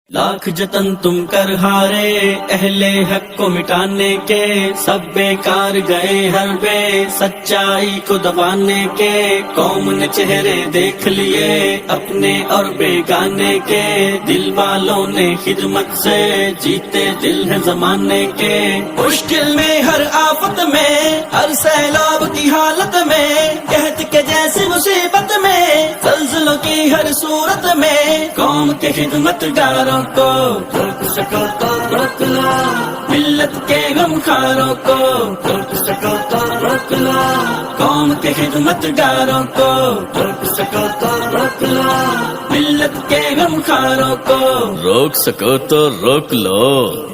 لاکھ جتن تم کر ہارے اہل حق کو مٹانے کے، سب بیکار گئے ہر بے سچائی کو دبانے کے۔ قوم نے چہرے دیکھ لیے اپنے اور بیگانے کے، دل والوں نے خدمت سے جیتے دل ہے زمانے کے۔ مشکل میں ہر آفت میں ہر سیلاب کی حالت میں، قحط کے جیسی مصیبت میں زلزلوں کی ہر صورت میں، قوم کے خدمت گاروں کو روک سکو تو روک لو، ملت کے غم خاروں کو روک سکو تو روک لو، قوم کے خدمت گاروں کو روک سکو تو روک لو، ملت کے غم خاروں کو روک سکو تو روک لو۔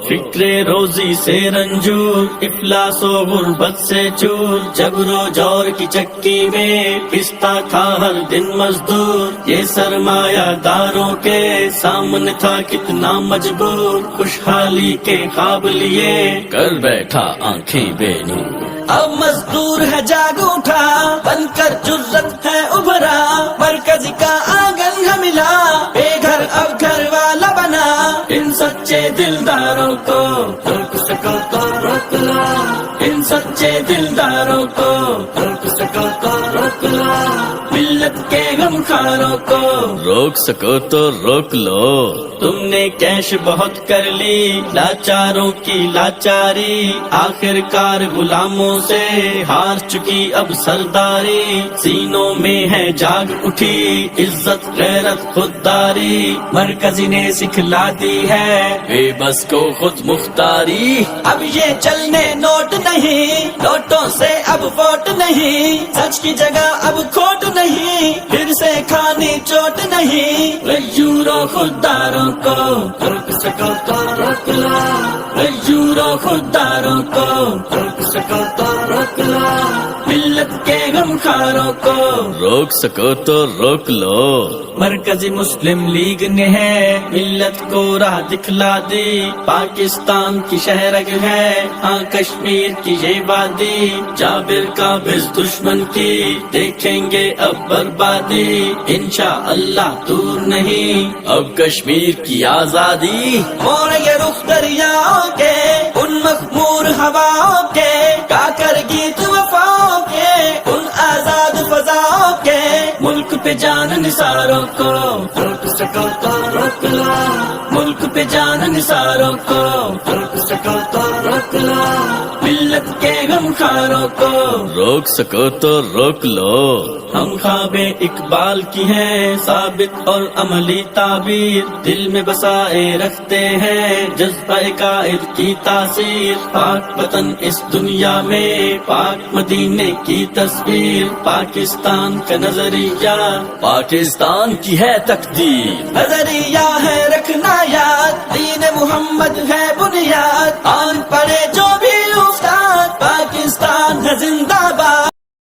فکر روزی سے رنجور، افلاس و غربت سے چور، جبر و جور کی چکی میں پستا تھا ہر دن مزدور۔ یہ سرمایہ داروں کے سامنے تھا کتنا مجبور، خوشحالی کے خواب لیے کر بیٹھا آنکھیں بے نور۔ اب مزدور ہے جاگ اٹھا، بن کر جرت ہے ابھرا، مرکز کا آنگن ہے ملا، بے گھر اب گھر والا بنا۔ ان سچے دلداروں کو روک سکو تو روک لو، ان سچے دلداروں کو روک سکو تو روک لو، ملت کے غم خاروں کو روک سکو تو روک لو۔ تم نے کیش بہت کر لی لاچاروں کی لاچاری، آخر کار غلاموں سے ہار چکی اب سرداری۔ سینوں میں ہے جاگ اٹھی عزت غیرت خودداری، مرکزی نے سکھلا دی ہے بے بس کو خود مختاری۔ اب یہ چلنے نوٹ نہیں، نوٹوں سے اب ووٹ نہیں، سچ کی جگہ اب کھوٹ نہیں، پھر سے کھانی چوٹ نہیں۔ غیوروں خودداروں کو روک سکو تو روک لو، غیوروں خودداروں کو روک سکو تو روک لو، ملت کے غم خاروں کو روک سکو تو روک لو۔ مرکزی مسلم لیگ نے ہے ملت کو راہ دکھلا دی، پاکستان کی شہرگ ہے ہاں کشمیر کی یہ وادی، جابر قابض دشمن کی دیکھیں گے اب بربادی، انشاءاللہ دور نہیں اب کشمیر کی آزادی۔ اور یہ رخ دریاؤں کے ان مخمور ہواؤں کے، گا کر گیت وفاؤں کے ان آزاد فضاؤں کے، ملک پہ جان نثاروں کو روک سکو تو روک لو، ملک پہ جان نثاروں کو روک سکو تو روک لو، ملت کے غم خاروں کو روک سکو تو روک لو۔ ہم خواب اقبال کی ہیں ثابت اور عملی تعبیر، دل میں بسائے رکھتے ہیں جذبہ قائد کی تاثیر، پاک وطن اس دنیا میں پاک مدینے کی تصویر، پاکستان کا نظریہ پاکستان کی ہے تقدیر، نظریہ ہے رکھنا یاد، دین محمد ہے بنیاد، آن پڑے جو